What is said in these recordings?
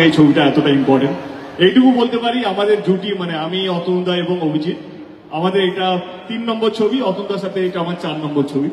এই ছবিটা এতটা ইম্পর্টেন্ট। এইটুকু বলতে পারি আমাদের জুটি মানে আমি, অতনুদা এবং অভিজিৎ, আমাদের এটা 3 নম্বর ছবি। অতনুদার সাথে এটা আমার 4 নম্বর ছবি।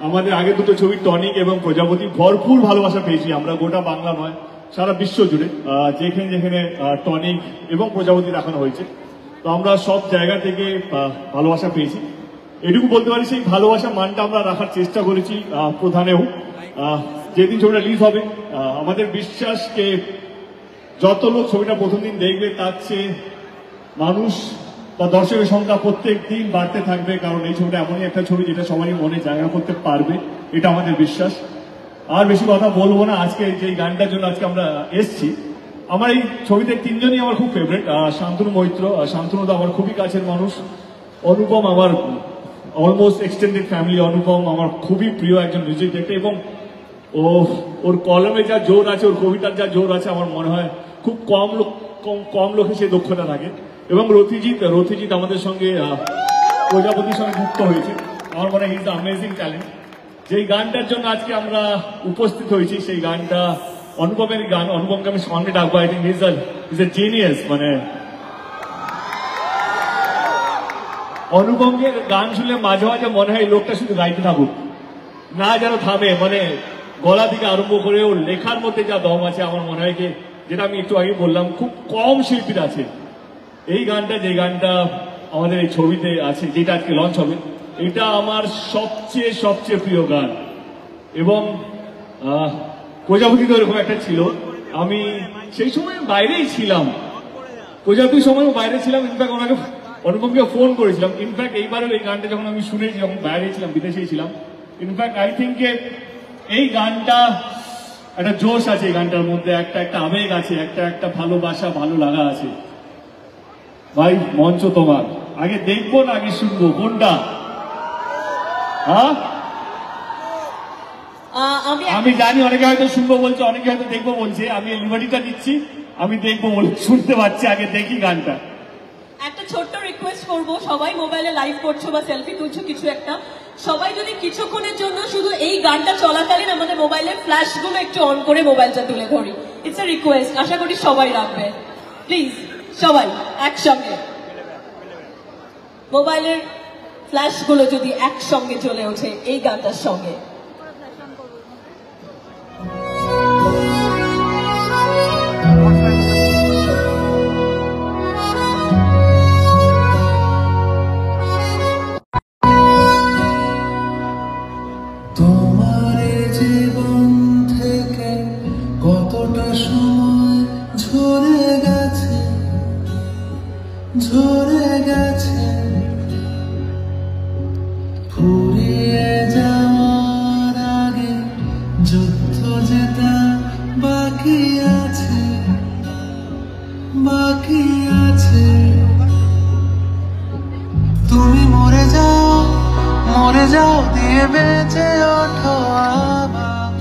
আমাদের আগে দুটো ছবি টনিক এবং প্রজাপতি ভরপুর ভালোবাসা পেয়েছি আমরা, গোটা বাংলা নয় সারা বিশ্ব জুড়ে যেখানে যেখানে টনিক এবং প্রজাপতি দেখানো হয়েছে। তো আমরা সব জায়গা থেকে ভালোবাসা পেয়েছি। এটুকু বলতে পারি সেই ভালোবাসা মানটা আমরা রাখার চেষ্টা করেছি প্রধানেও। যেদিন ছবিটা রিলিজ হবে আমাদের বিশ্বাসকে যত লোক ছবিটা প্রথম দিন দেখবে তার চেয়ে মানুষ বা দর্শকের সংখ্যা প্রত্যেক দিন বাড়তে থাকবে, কারণ এই ছবিটা এমনই একটা ছবি যেটা সবারই মনে জায়গা করতে পারবে, এটা আমাদের বিশ্বাস। আর বেশি কথা বলবো না। আজকে যে গানটার জন্য আজকে আমরা এসছি, আমার এই ছবিতে 3 জনই আমার খুব ফেভারিট। শান্তনু মৈত্র, শান্তনুদা আমার খুবই কাছের মানুষ। অনুপম আমার অলমোস্ট এক্সটেন্ডেড ফ্যামিলি। অনুপম আমার খুবই প্রিয় একজন মিউজিক ডিরেক্টর, এবং ওর কলমে যা জোর আছে, ওর কবিতার যা জোর আছে, আমার মনে হয় খুব কম লোকে সেই দক্ষতা থাকে। এবং রথিজিৎ আমাদের সঙ্গে প্রজাপতির সঙ্গে যুক্ত হয়েছে। আমার মনে হয় he is the amazing talent. যেই গানটার জন্য আজকে আমরা উপস্থিত হয়েছি সেই গানটা অনুপমের গান। অনুপমকে আমি সঙ্গে ডাকবো। I think is a genius. মানে অনুপমকে গান শুনলে মাঝে মাঝে মনে হয় লোকটা শুধু গাইতে থাকুক, না যেন থামে। মানে গলা থেকে আরম্ভ করে ওর লেখার মধ্যে যা দম আছে, আমার মনে হয় যে যেটা আমি একটু আগে বললাম, খুব কম শিল্পীর আছে। এই গানটা, যে গানটা আমাদের এই ছবিতে আছে, যেটা আজকে লঞ্চ হবে, এটা আমার সবচেয়ে প্রিয় গান। এবং প্রজাপতি তো এরকম একটা ছিল। আমি সেই সময় বাইরেই ছিলাম, প্রজাপতির সময় বাইরে ছিলাম। ইনফ্যাক্ট ওনাকে অনুপমকে ফোন করেছিলাম। ইনফ্যাক্ট এইবারও এই গানটা যখন আমি শুনেছি, যখন বাইরে ছিলাম, বিদেশেই ছিলাম, ইনফ্যাক্ট আই থিঙ্ক এই গানটা একটা জোশ আছে, এই গানটার মধ্যে একটা আবেগ আছে, একটা ভালোবাসা, ভালো লাগা আছে। ভাই মঞ্চ তোমার। আগে দেখবো না আগে শুনবো, কোনটা? হ্যাঁ, আমি জানি অনেকে হয়তো শুনবো বলছে, অনেকে হয়তো দেখবো বলছে। আমি লিবার্টিটা দিচ্ছি, আমি দেখবো বলে শুনতে পাচ্ছি। আগে দেখি গানটা। একটা ছোট্ট রিকোয়েস্ট করবো, সবাই মোবাইলে লাইভ করছো বা সেলফি তুলছো কিছু একটা, সবাই যদি কিছুক্ষণের জন্য শুধু এই গানটা চলাকালীন আমাদের মোবাইলের ফ্ল্যাশ গুলো একটু অন করে মোবাইলটা তুলে ধরি। ইটস এ রিকোয়েস্ট, আশা করি সবাই রাখবে। প্লিজ সবাই একসঙ্গে মোবাইলের ফ্ল্যাশ গুলো যদি একসঙ্গে চলে ওঠে এই গানটার সঙ্গে। ঝরে গেছে ফুরিয়ে যাওয়ার আগে, যুদ্ধ যেটা বাকি আছে, বাকি আছে। তুমি মরে যাও দিয়ে বেঁচে ওঠো আবার।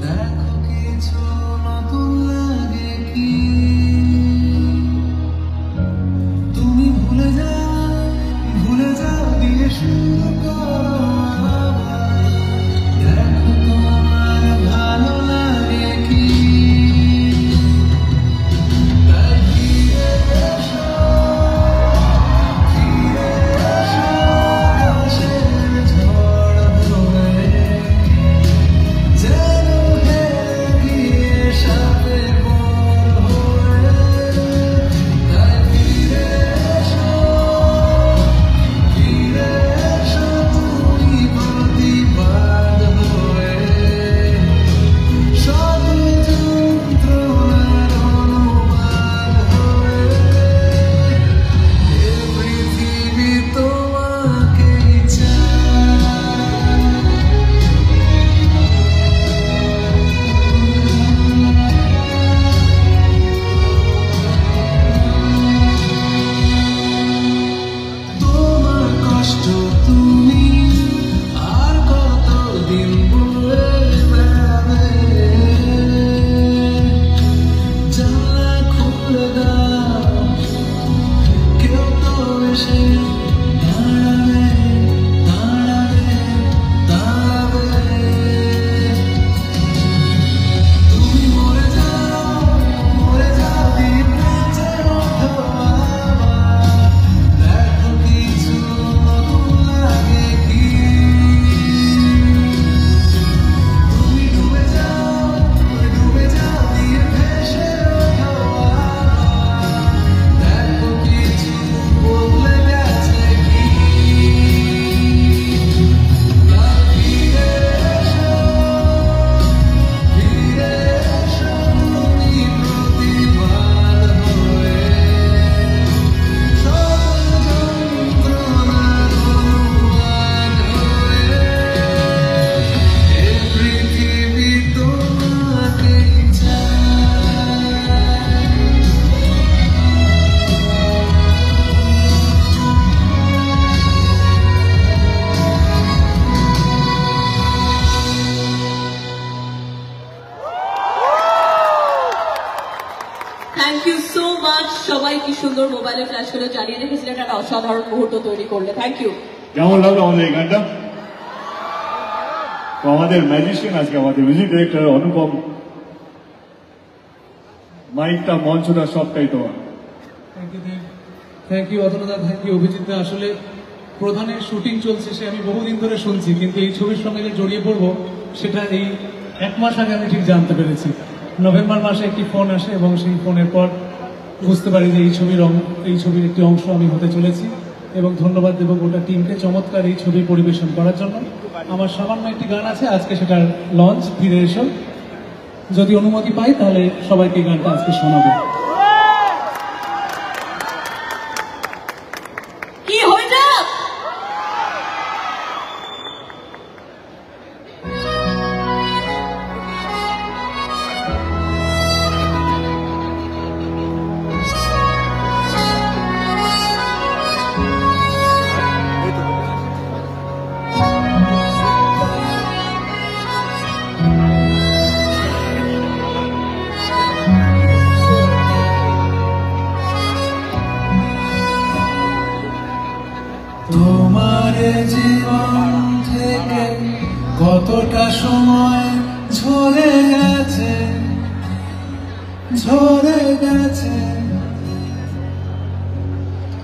দেখো কিছু নতুন লাগে কি, ভুলে যাও দিয়ে শুরু করো আবার। দেখো তোমার ভালো লাগে কি, তাই ফিরে এসো, আকাশের ঝড় ধরে। Thank you so much. সবাই কি সুন্দর মোবাইলে ফ্ল্যাশ করে জানিয়ে রেখেছিলেন, একটা অসাধারণ মুহূর্ত তৈরি করলে। Thank you. কেমন লাগলো আমাদের এই গানটা? তো আমাদের ম্যাজিশিয়ান আজকে আমাদের মিউজিক ডিরেক্টর অনুপম, মাইকটা মঞ্চটা সবটাই তোমার। থ্যাংক ইউ অতনুদা, থ্যাংক ইউ অভিজিৎ দা। আসলে প্রধানের শুটিং চলছে সে আমি বহুদিন ধরে শুনছি, কিন্তু এই ছবির সঙ্গে যে জড়িয়ে পড়বো সেটা এই 1 মাস আগে আমি ঠিক জানতে পেরেছি। নভেম্বর মাসে একটি ফোন আসে এবং সেই ফোনের পর বুঝতে পারি যে এই ছবির একটি অংশ আমি হতে চলেছি। এবং ধন্যবাদ দেব গোটা টিমকে চমৎকার এই ছবি পরিবেশন করার জন্য। আমার সামান্য একটি গান আছে আজকে, সেটার লঞ্চ, ফিরে এসো। যদি অনুমতি পাই তাহলে সবাইকে এই গানটা আজকে শোনাবো। কি হয়ে যাক। তোমার জীবন থেকে কতটা সময় ঝরে গেছে, ঝরে গেছে,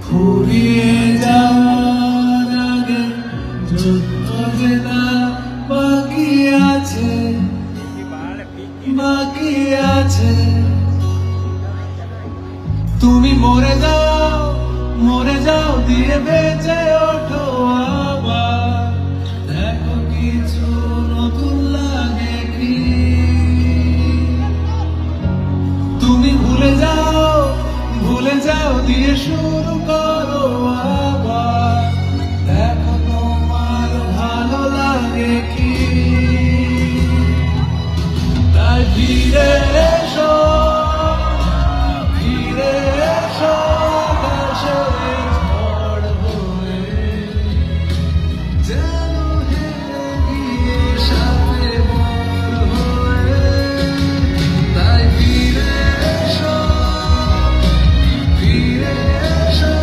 ফুরিয়ে যাওয়ার আগে যুদ্ধ জেতা বাকি আছে, বাকি আছে। তুমি মরে যাও দিয়ে বেঁচে ওঠো আবার, দেখো কিছু নতুন লাগে কি। তুমি ভুলে যাও দিয়ে শুরু করো আবার, দেখো তোমার ভালো লাগে কি। তাই ফিরে এসো, ফিরে এসো আকাশের ঝড় হয়ে, যেন হেরে গিয়ে সাথে ভোর হয়ে। তাই ফিরে এসো, ফিরে এসো।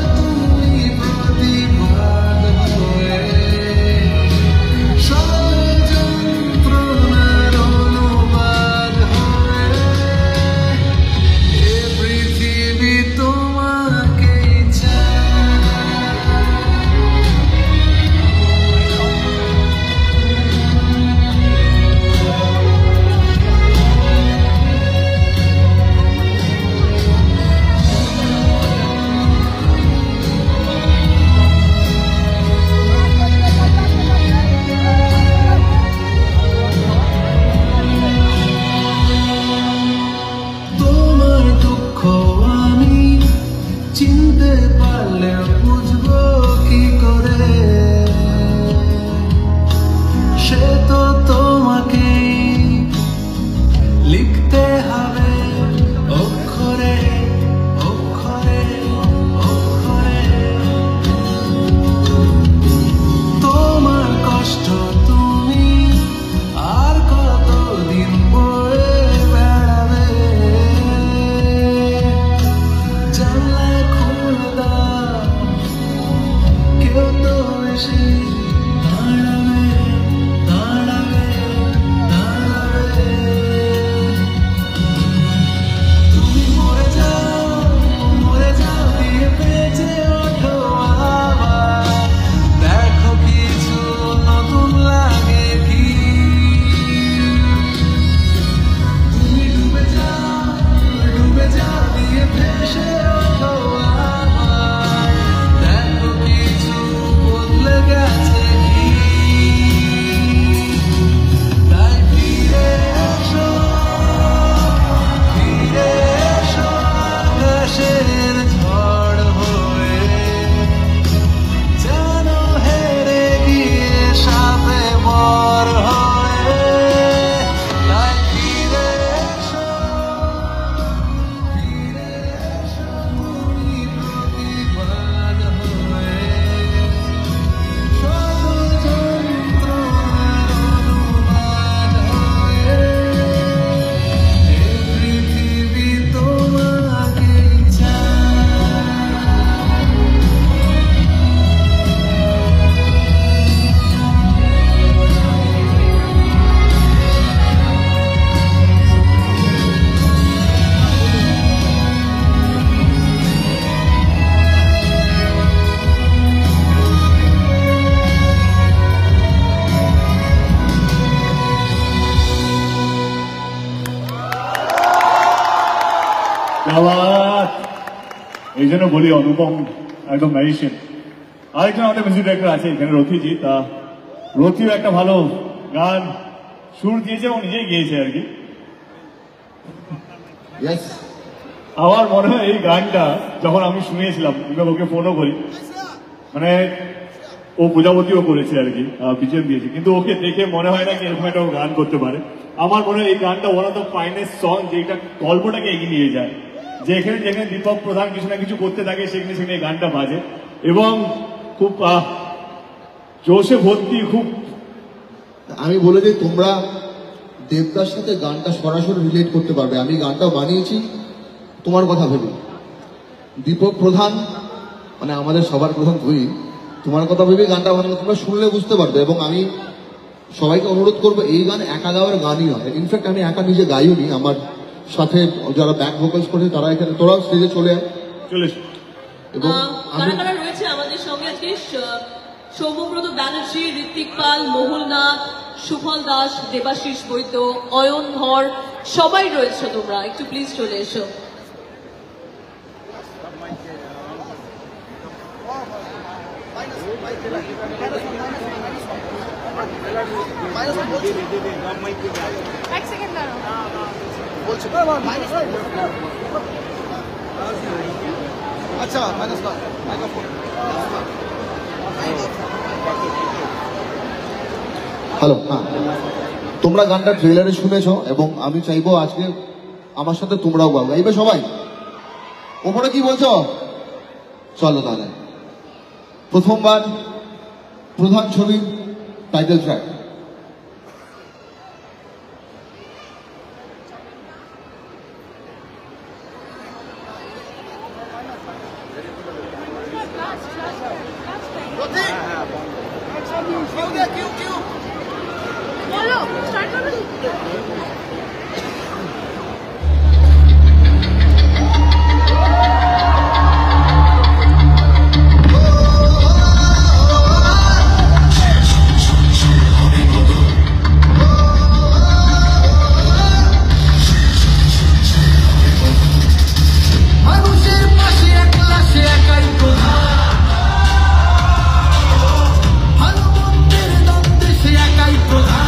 আবার এই জন্য বলি অনুপম একদম ম্যাজিশিয়ান। আরেকজন আমাদের মিউজিক ডাইরেক্টর আছে এখানে, রথিজি। তা রথিও একটা ভালো গান সুর দিয়েছে এবং নিজেই গিয়েছে আর কি। আমার মনে হয় এই গানটা যখন আমি শুনিয়েছিলাম, এবার ওকে ফোনও করি, মানে ও প্রজাপতিও করেছে আর কি, বিজেম দিয়েছে, কিন্তু ওকে দেখে মনে হয় না কি এরকম একটা ও গান করতে পারে। আমার মনে হয় এই গানটা one of the finest song, যেটা গল্পটাকে এগিয়ে নিয়ে যায়। যেখানে যেখানে দীপক প্রধান কিছু না কিছু করতে থাকে সেখানে সেখানে এই গানটা বাজে এবং খুব জোশে ভর্তি। খুব আমি বলে দিই, তোমরা দেবদার সাথে গানটা সরাসরি রিলেট করতে পারবে। আমি গানটা বানিয়েছি তোমার কথা ভেবে। দীপক প্রধান মানে আমাদের সবার প্রধান তুই, তোমার কথা ভেবে গানটা বানানো, তোমরা শুনলে বুঝতে পারবে। এবং আমি সবাইকে অনুরোধ করবো, এই গান একা গাওয়ার গানই হয়। ইনফ্যাক্ট আমি একা নিজে গাইওনি, আমার সাথে যারা ব্যাক ভোকালস করেছে তারা এখানে, তোরা স্টেজে চলে আয়। চলে এবং আমি কারা কারা রয়েছে আমাদের সঙ্গে আজকে? সৌম্যব্রত ব্যানার্জি, ঋত্বিক পাল, মহুল নাথ, সুফল দাস, দেবাশিস বৈদ্য, অয়ন ধর, সবাই রয়েছে। তোমরা একটু প্লিজ চলে এসো। আচ্ছা মাইনাস না মাইক্রোফোন। হ্যালো, হ্যাঁ, তোমরা গানটা ট্রেলারে শুনেছো এবং আমি চাইবো আজকে আমার সাথে তোমরাও গাও। গাইবে সবাই? ওপরে কি বলছো? চলো তাহলে প্রথমবার প্রধান ছবির টাইটেল ট্র্যাক। বলো, স্টার্ট করো। মানুষের পাশে একলা সে একাই প্রধান, ভালো মন্দের দ্বন্দ্বে সে একাই প্রধান।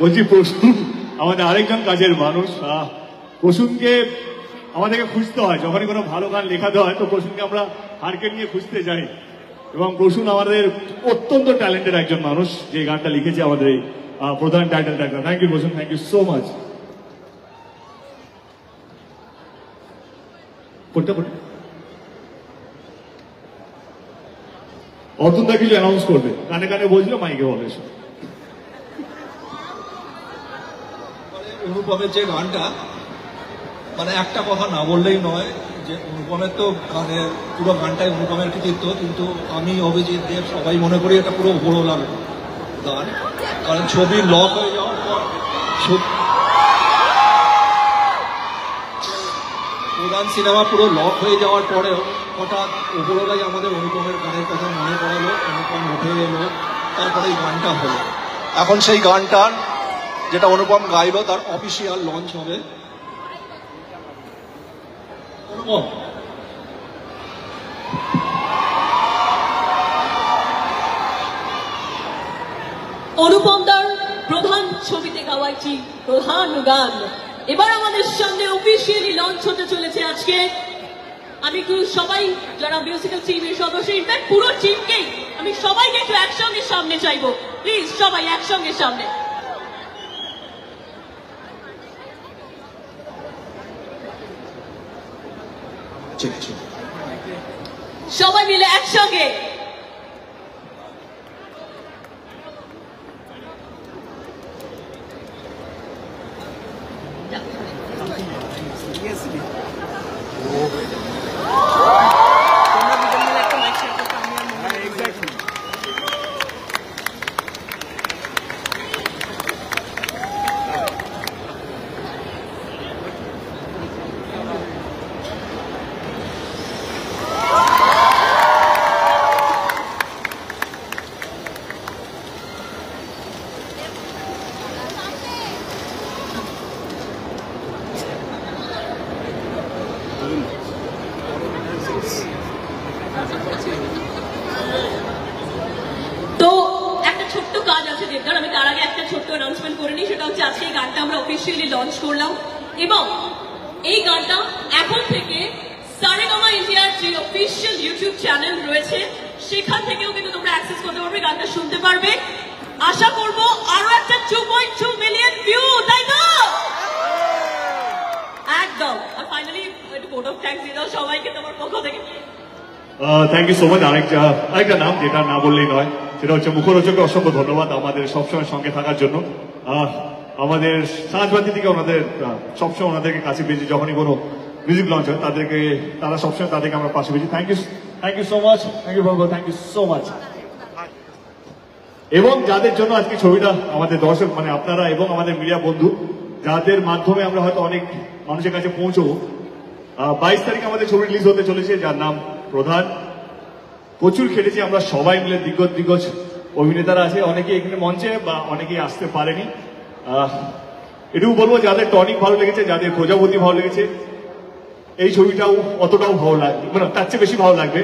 বলছি প্রসূন আমাদের আরেকজন কাজের মানুষ। প্রসূনকে আমাদেরকে খুঁজতে হয়, যখনই কোনো ভালো গান লেখাতে হয় তো প্রসূনকে আমরা হারকেট নিয়ে খুঁজতে যাই, এবং প্রসূন আমাদের অত্যন্ত ট্যালেন্টেড একজন মানুষ, যে গানটা লিখেছে আমাদের এই প্রধান title track. Thank you Prasun, thank you so much. অর্জুনদা কিছু অ্যানাউন্স করবে, কানে কানে বলছিল, মাইকে বলে এসো। অনুপমের যে গানটা, মানে একটা কথা না বললেই নয় যে অনুপমের তো গানের পুরো গানটাই অনুপমের কৃতিত্ব, কিন্তু আমি অভিজিৎ দেব সবাই মনে করি এটা পুরো উপরওয়ালার গান। কারণ ছবি লক হয়ে যাওয়ার পর প্রধান সিনেমা পুরো লক হয়ে যাওয়ার পরেও হঠাৎ উপরওয়ালাই আমাদের অনুপমের গানের কথা মনে পড়ালো, অনুপম উঠে এলো, তারপরে এই গানটা হলো। এখন সেই গানটার যেটা অনুপম গাইলো তার অফিসিয়াল লঞ্চ হবে। অনুপম, অনুপম দার প্রধান ছবিতে গাওয়া একটি প্রধান গান এবার আমাদের সামনে অফিসিয়ালি লঞ্চ হতে চলেছে আজকে। আমি একটু সবাই যারা মিউজিক্যাল টিমের সদস্য, ইনফ্যাক্ট পুরো টিমকেই আমি সবাইকে একটু একসঙ্গে সামনে চাইবো, প্লিজ সবাই একসঙ্গে সামনে। সবাই মিলে একসঙ্গে। তো একটা ছোট্ট কাজ আছে দেবদার, আমি তার আগে একটা ছোট্ট অ্যানাউন্সমেন্ট করে নিই। সেটা হচ্ছে আজকে এই গানটা আমরা অফিসিয়ালি লঞ্চ করলাম, এবং এই গানটা এখন থেকে সারেগামা ইন্ডিয়ার যে অফিসিয়াল ইউটিউব চ্যানেল রয়েছে সেখান থেকেও কিন্তু তোমরা অ্যাক্সেস করতে পারবে, গানটা শুনতে পারবে। আশা করবো আরো একটা 2.2 মিলিয়ন ভিউ, তাই তো? একদম। আর ফাইনালি একটু ভোট অফ থ্যাঙ্কস দিয়ে দাও সবাইকে তোমার পক্ষ থেকে। Thank you so much. আরেকটা নাম যেটা না বললেই নয়, সেটা হচ্ছে মুখরোচককে অসংখ্য ধন্যবাদ আমাদের সবসময় সঙ্গে থাকার জন্য। আমাদের সাজবাতি থেকে ওনাদের সবসময় ওনাদেরকে কাছে পেয়েছি, যখনই কোনো মিউজিক লঞ্চ হয় তারা সবসময় তাদেরকে আমরা পাশে পেয়েছি। Thank you so much, thank you ভঙ্গ, থ্যাংক ইউ সো মাচ। এবং যাদের জন্য আজকে ছবিটা আমাদের দর্শক মানে আপনারা এবং আমাদের মিডিয়া বন্ধু, যাদের মাধ্যমে আমরা হয়তো অনেক মানুষের কাছে পৌঁছবো। 22 তারিখে আমাদের ছবি রিলিজ হতে চলেছে, যার নাম প্রধান। প্রচুর খেটেছি আমরা সবাই মিলে, দিগ্গজ অভিনেতারা আছে, অনেকে এখানে মঞ্চে বা অনেকেই আসতে পারেনি। এটুকু বলবো যাদের টনিক ভালো লেগেছে, যাদের প্রজাপতি ভালো লেগেছে, এই ছবিটাও অতটাও ভালো লাগবে, মানে তার চেয়ে বেশি ভালো লাগবে।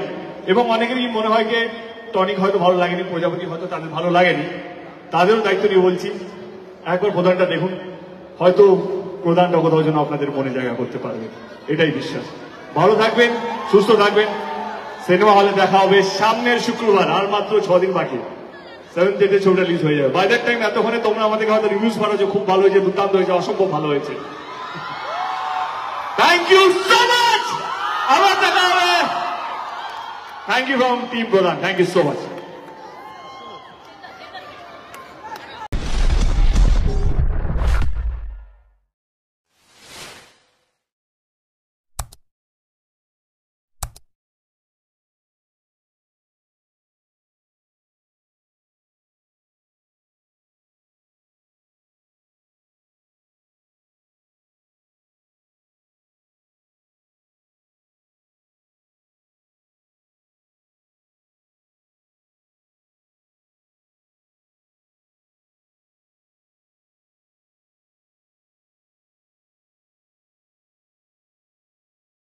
এবং অনেকেরই মনে হয় যে টনিক হয়তো ভালো লাগেনি, প্রজাপতি হয়তো তাদের ভালো লাগেনি, তাদেরও দায়িত্ব নিয়ে বলছি একবার প্রধানটা দেখুন, হয়তো প্রধানটা কোথাও যেন আপনাদের মনে জায়গা করতে পারবে, এটাই বিশ্বাস। ভালো থাকবেন, সুস্থ থাকবেন। সিনেমা হলে দেখা হবে সামনের শুক্রবার, আর মাত্র 6 দিন বাকি। 7th ডেটে ছবিটা রিলিজ হয়ে যাবে। বাই দ্যাট টাইম এতক্ষণে তোমরা আমাদেরকে হয়তো রিভিউজ পাঠাচ্ছ, খুব ভালো হয়েছে, দুর্দান্ত হয়েছে, অসম্ভব ভালো হয়েছে। Thank you so much. আবার দেখা হবে। Thank you from team Pradhan, thank you so much.